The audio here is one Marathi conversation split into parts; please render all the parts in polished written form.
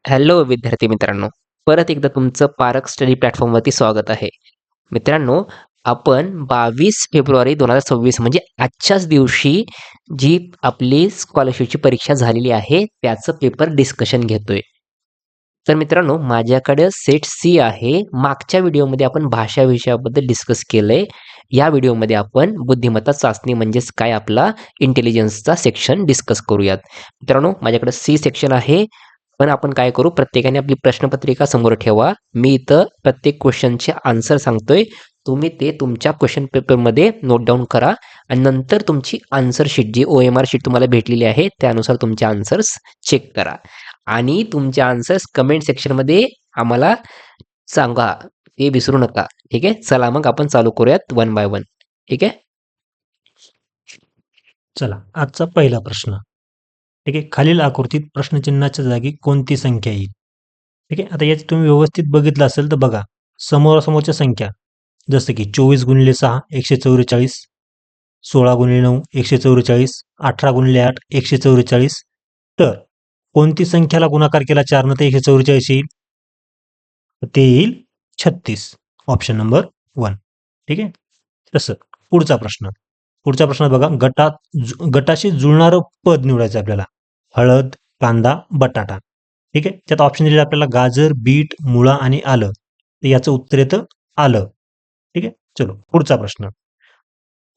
हॅलो विद्यार्थी मित्रांनो, परत एकदा तुमचं पारख स्टडी प्लॅटफॉर्मवरती स्वागत आहे. मित्रांनो, आपण 22 फेब्रुवारी 2026 म्हणजे आजच्याच दिवशी जी आपली स्कॉलरशिपची परीक्षा झालेली आहे, त्याचं पेपर डिस्कशन घेतोय. तर मित्रांनो, माझ्याकडे सेट सी आहे. मागच्या व्हिडिओमध्ये आपण भाषा विषयाबद्दल डिस्कस केलंय. या व्हिडिओमध्ये आपण बुद्धिमत्ता चाचणी म्हणजेच काय आपला इंटेलिजन्सचा सेक्शन डिस्कस करूयात. मित्रांनो, माझ्याकडे सी सेक्शन आहे. पण आपण काय करू, प्रत्येकाने आपली प्रश्नपत्रिका समोर ठेवा. मी इथं प्रत्येक क्वेश्चनचे आन्सर सांगतोय. तुम्ही ते तुमच्या क्वेश्चन पेपरमध्ये नोट डाउन करा आणि नंतर तुमची आन्सर शीट जी OMR शीट तुम्हाला भेटलेली आहे त्यानुसार तुमचे आन्सर्स चेक करा आणि तुमचे आन्सर्स कमेंट सेक्शनमध्ये आम्हाला सांगा. ते विसरू नका. ठीक आहे, चला मग आपण चालू करूयात वन बाय वन. ठीक आहे. चला आजचा पहिला प्रश्न. ठीक आहे, खालील आकृतीत प्रश्नचिन्हाच्या जागी कोणती संख्या येईल? ठीक आहे, आता याची तुम्ही व्यवस्थित बघितलं असेल तर बघा, समोरासमोरच्या संख्या जसं की 24 × 6 144, 16 × 9 144, 18 × 8 144. तर कोणती संख्याला गुणाकार केला 4 तर 144 येईल? तर ते येईल 36. Option number 1. ठीक आहे. तसं पुढचा प्रश्न. पुढच्या प्रश्नात बघा, गटाशी जुळणारं पद निवडायचं आपल्याला. हळद, कांदा, बटाटा. ठीक आहे. त्यात ऑप्शन दिलेले आपल्याला गाजर, बीट, मुळा आणि आलं. तर याचं उत्तर येतं आलं. ठीक आहे. चलो पुढचा प्रश्न.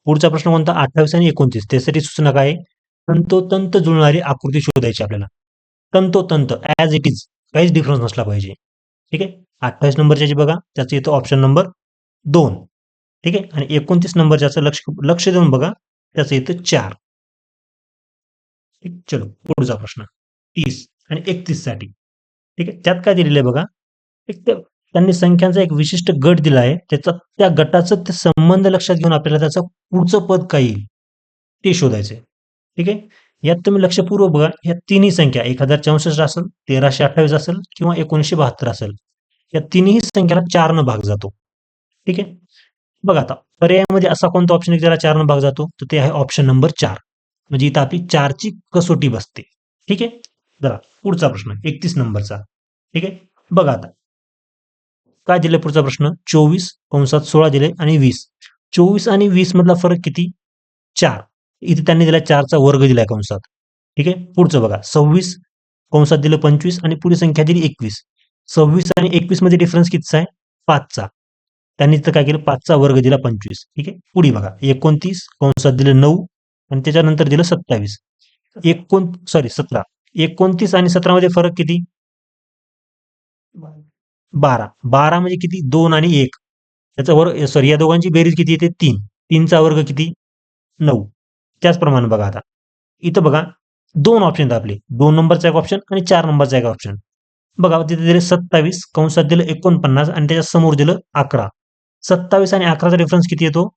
पुढचा प्रश्न कोणता? 28 आणि 29. त्यासाठी सूचना काय आहे? तंतोतंत जुळणारी आकृती शोधायची आपल्याला. तंतोतंत ॲज इट इज, काहीच डिफरन्स नसला पाहिजे. ठीक आहे. 28 नंबरच्या जी बघा, त्याचं येतं ऑप्शन नंबर 2. ठीक आहे. आणि 29 नंबरच्याचं लक्ष देऊन बघा, त्याचं येतं 4. ठीक. चलो पुढचा प्रश्न. 30 आणि 31 साठी. ठीक आहे. त्यात काय दिलेलं आहे बघा, एक तर त्यांनी संख्यांचा एक विशिष्ट गट दिला आहे. त्या गटाचं ते संबंध लक्षात घेऊन आपल्याला त्याचं पुढचं पद काय येईल ते शोधायचं आहे. ठीक आहे. यात तुम्ही लक्षपूर्वक बघा, या तिन्ही संख्या 1064 असेल, 1328 असेल किंवा 1972 असेल. या तिन्ही संख्याला 4 न भाग जातो. ठीक आहे. बघा आता पर्यायामध्ये असा कोणता ऑप्शन आहे ज्याला 4 न भाग जातो, तर ते आहे ऑप्शन नंबर 4. म्हणजे इथं आपली 4ची कसोटी बसते. ठीक आहे. जरा पुढचा प्रश्न 31 नंबरचा. ठीक आहे. बघा आता काय दिले पुढचा प्रश्न, 24 × 16 दिले आणि 20. 24 आणि 20 मधला फरक किती? 4. इथे त्यांनी दिला 4चा वर्ग दिलाय कंसात. ठीक आहे. पुढचं बघा, 26 कंसात दिलं 25 आणि पुढे संख्या दिली 21. 26 आणि 21 मध्ये डिफरन्स कितीचा आहे? 5चा. त्यांनी तर काय केलं, 5चा वर्ग दिला 25. ठीक आहे. पुढे बघा, 29 कंसात दिलं 9 आणि त्याच्यानंतर दिलं 27. 17. 29 आणि 17 मध्ये फरक किती? 12. 12 म्हणजे किती? 2 आणि 1. त्याचा वर्ग, सॉरी, या दोघांची बेरीज किती येते? 3. 3चा वर्ग किती? 9. त्याचप्रमाणे बघा आता इथं बघा, 2 ऑप्शन आहेत आपले. 2 नंबरचा एक ऑप्शन आणि 4 नंबरचा एक ऑप्शन. बघा तिथे दिले 27 कंसात दिलं 49 आणि त्याच्या समोर दिलं 11. 27 आणि 11चा डिफरन्स किती येतो?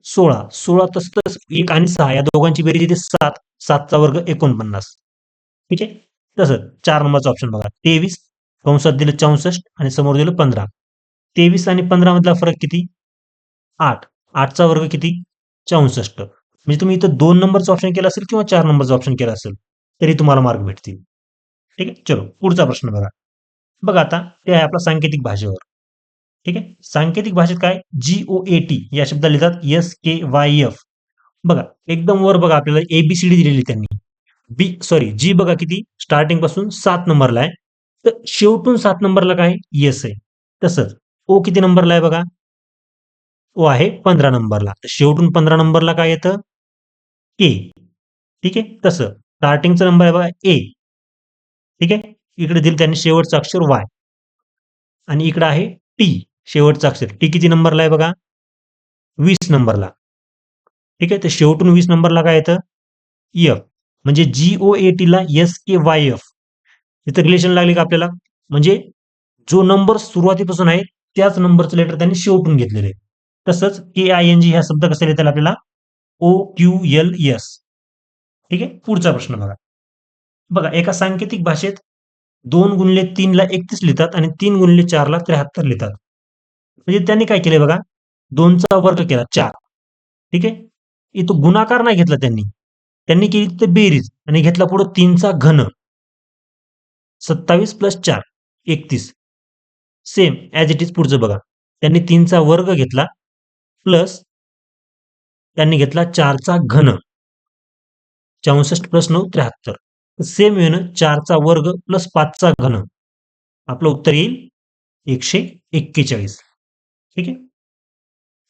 16. 16 तसंच 1 आणि 6 या दोघांची बेरीज येते 7. 7चा वर्ग 49. ठीक आहे. तसंच 4 नंबरचा ऑप्शन बघा, 23 कंसात दिलं 64 आणि समोर दिलं 15. 23 आणि 15 मधला फरक किती? 8. 8चा वर्ग किती? 64. म्हणजे तुम्ही इथं 2 नंबरचा ऑप्शन केला असेल किंवा 4 नंबरचा ऑप्शन केला असेल तरी तुम्हाला मार्क भेटतील. ठीक आहे. चलो पुढचा प्रश्न बघा. बघा आता ते आहे आपला सांकेतिक भाषेवर. ठीक आहे. सांकेतिक भाषेत काय, GOAT या शब्दाला लिहितात SKYF. बघा एकदम वर बघा, आपल्याला ABCD दिलेली त्यांनी. जी बघा किती स्टार्टिंग पासून 7 नंबरला आहे, तर शेवटून 7 नंबरला काय? येस आहे. तसंच ओ किती नंबरला आहे बघा? ओ आहे 15 नंबरला. तर शेवटून 15 नंबरला काय येतं? के. ठीक आहे. तसं स्टार्टिंगचा नंबर आहे बघा ए. ठीक आहे. इकडे दिलं त्यांनी शेवटचं अक्षर वाय आणि इकडे आहे टी, शेवटचं अक्षर. टी किती नंबरला आहे बघा? 20 नंबरला. ठीक आहे. तर शेवटून 20 नंबरला काय येतं? एफ. म्हणजे GOAT ला SKYF. इथं रिलेशन लागले का आपल्याला? म्हणजे जो नंबर सुरुवातीपासून आहे त्याच नंबरचं लेटर त्यांनी शेवटून घेतलेलं आहे. तसंच KING हा शब्द कसा लिहिता आपल्याला? OQLS. ठीक आहे. पुढचा प्रश्न बघा. बघा एका सांकेतिक भाषेत 2 × 3 ला 31 लिहितात आणि 3 × 4 ला 73 लिहितात. म्हणजे त्यांनी काय केलंय बघा, 2चा वर्ग केला 4. ठीक आहे. इथं गुणाकार नाही घेतला त्यांनी. त्यांनी केली तर बेरीज आणि घेतला पुढे 3चा घन. 27 + 4 31. सेम ॲज इट इज पुढचं बघा. त्यांनी 3चा वर्ग घेतला प्लस त्यांनी घेतला 4चा घन. 64 + 9 73. सेम वेनं 4चा वर्ग प्लस 5चा घन. आपलं उत्तर येईल 141. ठीक आहे.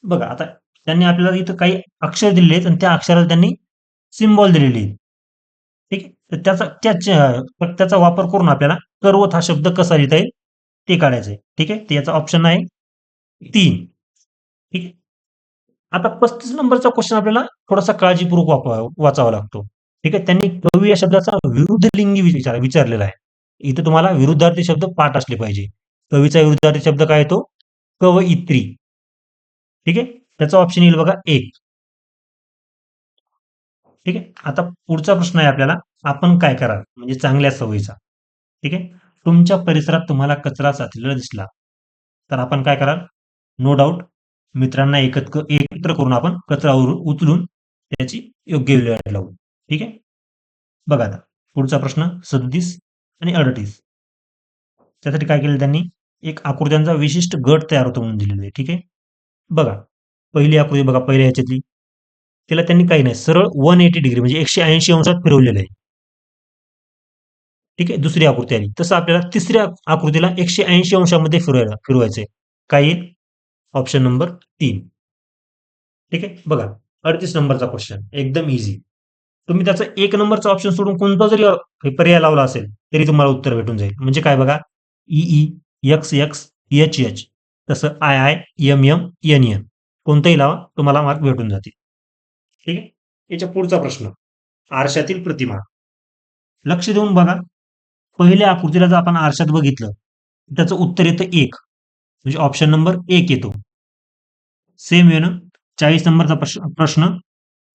बघा आता त्यांनी आपल्याला इथं काही अक्षर दिलेले आहेत आणि त्या अक्षराला त्यांनी सिम्बॉल दिलेले आहेत. ठीक आहे. तर त्याचा वापर करून आपल्याला कर्वथ हा शब्द कसा लिहिता येईल ते काढायचं आहे. ठीक आहे. तर याचा ऑप्शन आहे 3. ठीक आहे. आता 35 नंबरचा क्वेश्चन आपल्याला थोडासा काळजीपूर्वक वाचावा लागतो. ठीक आहे. त्यांनी कवी या शब्दाचा विरुद्ध लिंगी विचारलेला आहे. इथं तुम्हाला विरुद्धार्थी शब्द पाठ असले पाहिजे. कवीचा विरुद्धार्थी शब्द काय येतो? कवयित्री. ठीक आहे. त्याचा ऑप्शन येईल बघा 1. ठीक आहे. आता पुढचा प्रश्न आहे आपल्याला, आपण काय कराल म्हणजे चांगल्या सवयीचा. ठीक आहे. तुमच्या परिसरात तुम्हाला कचरा साचलेला दिसला तर आपण काय कराल? नो डाऊट मित्रांना एकत्र करून आपण कचरा उचलून त्याची योग्य विल्हेवाट लावू. ठीक आहे. बघा आता पुढचा प्रश्न 37 आणि 38. त्यासाठी काय केलं त्यांनी? एक आकृत्यांचा विशिष्ट गट तयार होतो म्हणून दिलेले आहे. ठीक आहे. बघा पहिली आकृती बघा पहिल्या ह्याच्यातली, त्याला त्यांनी काही नाही सरळ 180 डिग्री म्हणजे 180 अंशात फिरवलेलं आहे. ठीक आहे. दुसरी आकृती आली तसं आपल्याला तिसऱ्या आकृतीला 180 अंशामध्ये फिरवायचंय. काय येईल? Option number 3. ठीक आहे. बघा 38 नंबरचा क्वेश्चन एकदम इझी. तुम्ही त्याचा 1 नंबरचा ऑप्शन सोडून कोणता जरी पर्याय लावला असेल तरी तुम्हाला उत्तर भेटून जाईल. म्हणजे काय बघा E, X X, H H, तसं I I, M M, N N कोणतंही लावा तुम्हाला मार्क भेटून जातील. ठीक आहे. याच्या पुढचा प्रश्न आरशातील प्रतिमा. लक्ष देऊन बघा. पहिल्या आकृतीला जर आपण आरशात बघितलं त्याचं उत्तर येतं 1 म्हणजे ऑप्शन नंबर 1 येतो. सेम वेनं 40 नंबरचा प्रश्न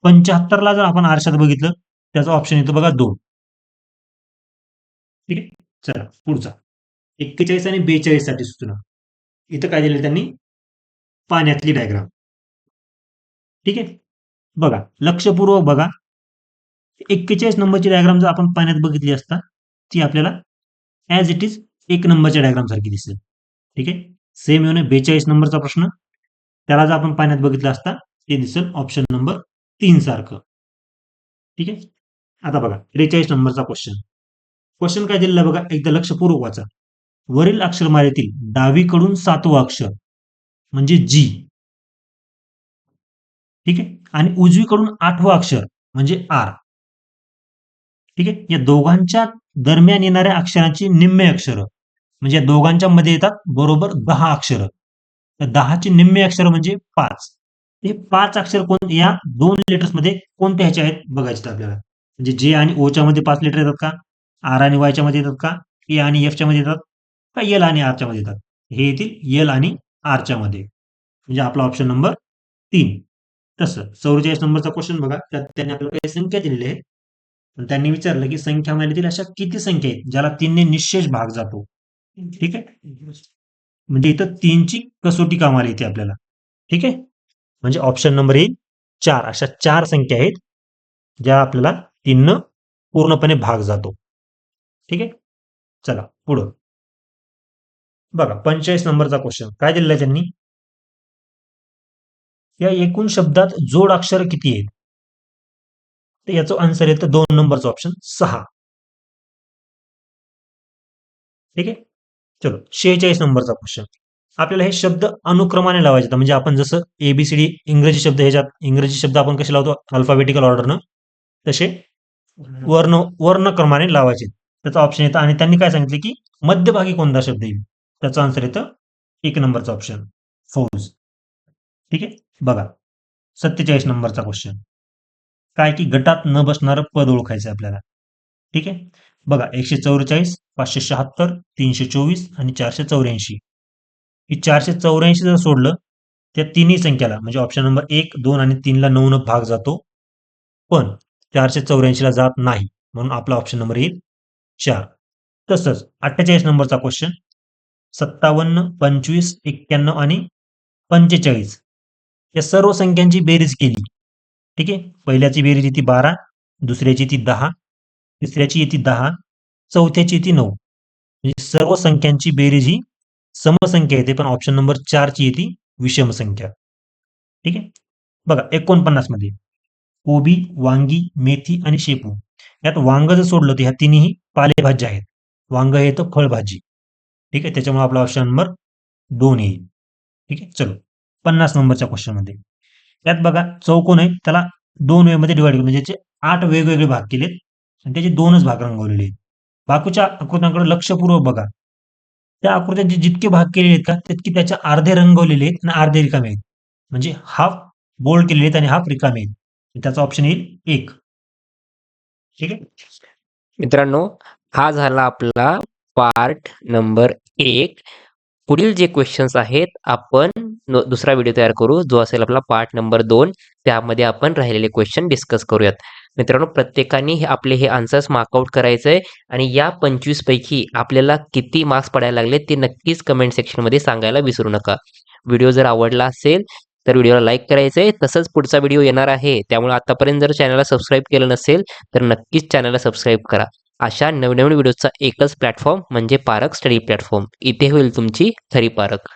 75ला जर आपण आरशात बघितलं त्याचा ऑप्शन येतो बघा 2. ठीक आहे. चला पुढचा 41 आणि 42 साठी सूचना. इथं काय दिलं त्यांनी? पाण्यातली डायग्राम. ठीक आहे. बघा लक्षपूर्वक बघा. 41 नंबरची डायग्राम जर आपण पाण्यात बघितली असता ती आपल्याला ॲज इट इज 1 नंबरच्या डायग्राम सारखी दिसेल. ठीक आहे. सेम येऊन 42 नंबरचा प्रश्न त्याला जर आपण पाण्यात बघितलं असता ते दिसेल ऑप्शन नंबर 3 सारखं. ठीक आहे. आता बघा 43 नंबरचा क्वेश्चन काय दिलेला बघा एकदा लक्षपूर्वक वाचा. वरील अक्षरमालेतील डावीकडून 7वं अक्षर म्हणजे जी. ठीक आहे. आणि उजवीकडून 8वं अक्षर म्हणजे आर. ठीक आहे. या दोघांच्या दरम्यान येणाऱ्या अक्षरांची निम्मे अक्षर म्हणजे या दोघांच्या मध्ये येतात बरोबर 10 अक्षर. तर 10ची निम्मे अक्षर म्हणजे 5. हे 5 अक्षर या 2 लेटर्स मध्ये कोणत्या ह्याच्या आहेत बघायचे आपल्याला. म्हणजे जे आणि ओच्या मध्ये 5 लेटर येतात का? आर आणि वायच्या मध्ये येतात का? ए आणि एफच्या मध्ये येतात का? एल आणि आरच्या मध्ये येतात? हे येतील एल आणि आरच्या मध्ये. म्हणजे आपला ऑप्शन नंबर 3. तसं 44 नंबरचा क्वेश्चन बघा. त्यात त्यांनी आपल्याला काही संख्या दिलेली आहे. त्यांनी विचारलं की संख्यामालेतील अशा किती संख्या आहेत ज्याला 3 ने निश्चेष भाग जातो. ठीक आहे. म्हणजे इथं 3ची कसोटी कामाला येते आपल्याला. ठीक आहे. म्हणजे ऑप्शन नंबर येईल 4. अशा 4 संख्या आहेत ज्या आपल्याला 3 न पूर्णपणे भाग जातो. ठीक आहे. चला पुढं बघा 45 नंबरचा क्वेश्चन काय दिलेला आहे त्यांनी? या एकूण शब्दात जोड अक्षर किती आहेत? तर याचं आन्सर येतं 2 नंबरचं ऑप्शन 6. ठीक आहे. चलो 46 नंबरचा क्वेश्चन. आपल्याला हे शब्द अनुक्रमाने लावायचे म्हणजे आपण जसं एबीसीडी इंग्रजी शब्द आपण कसे लावतो अल्फाबेटिकल ऑर्डरनं तसे वर्णक्रमाने लावायचे. त्याचा ऑप्शन येतं आणि त्यांनी काय सांगितले की मध्यभागी कोणता शब्द येईल? त्याचं आन्सर येतं 1 नंबरचा ऑप्शन फौज. ठीक आहे. बघा 47 नंबरचा क्वेश्चन काय की गटात न बसणारं पद ओळखायचं आपल्याला. ठीक आहे. बघा 144, 576, 324 आणि 484. ही 484 जर सोडलं त्या तिन्ही संख्याला म्हणजे ऑप्शन नंबर 1, 2 आणि 3ला 9 न भाग जातो. पण 484ला जात नाही म्हणून आपला ऑप्शन नंबर येईल 4. तसंच 48 नंबरचा क्वेश्चन 57, 25, 91 आणि 45 या सर्व संख्यांची बेरीज केली. ठीक आहे. पहिल्याची बेरीज येते 12, दुसऱ्याची ती 10, तिसऱ्याची येते 10, चौथ्याची येते 9. म्हणजे सर्व संख्यांची बेरीज ही समसंख्या येते, पण ऑप्शन नंबर 4 ची येते विषम संख्या. ठीक आहे. बघा 49 मध्ये कोबी, वांगी, मेथी आणि शेपू यात वांग जर सोडलं तर ह्या तिन्ही पालेभाज्या आहेत. वांग हे तर फळभाजी. ठीक आहे. त्याच्यामुळे आपला ऑप्शन नंबर 2 येईल. ठीक आहे. चलो 50 नंबरच्या क्वेश्चन मध्ये यात बघा चौकोन आहे त्याला 2 वे मध्ये डिवाइड केलं म्हणजे त्याचे 8 वेगवेगळे भाग केलेत आणि त्याचे 2च भाग रंगवलेले आहेत. बाकीच्या आकृत्यांकडे लक्षपूर्वक बघा. त्या आकृत्यांचे जितके भाग केलेले आहेत का तितके त्याच्या अर्धे रंगवलेले आहेत आणि अर्धे रिकामे आहेत. म्हणजे हाफ बोल्ड केलेले आहेत आणि हाफ रिकामे आहेत. त्याचा ऑप्शन येईल 1. ठीक आहे. मित्रांनो, हा झाला आपला पार्ट नंबर 1. पुढील जे क्वेश्चन्स आहेत आपण दुसरा व्हिडिओ तयार करू जो असेल आपला पार्ट नंबर 2. त्यामध्ये आपण राहिलेले क्वेश्चन डिस्कस करूयात. मित्रांनो, प्रत्येकाने आपले हे आन्सर्स मार्कआउट करायचंय आणि या 25 पैकी आपल्याला किती मार्क्स पडायला लागले ते नक्कीच कमेंट सेक्शनमध्ये सांगायला विसरू नका. व्हिडिओ जर आवडला असेल तर व्हिडिओला लाईक करायचंय. तसंच पुढचा व्हिडिओ येणार आहे त्यामुळे आतापर्यंत जर चॅनलला सबस्क्राईब केलं नसेल तर नक्कीच चॅनलला सबस्क्राईब करा. अशा नवनवीन व्हिडिओचा एकच प्लॅटफॉर्म म्हणजे पारख स्टडी प्लॅटफॉर्म. इथे होईल तुमची खरी पारख.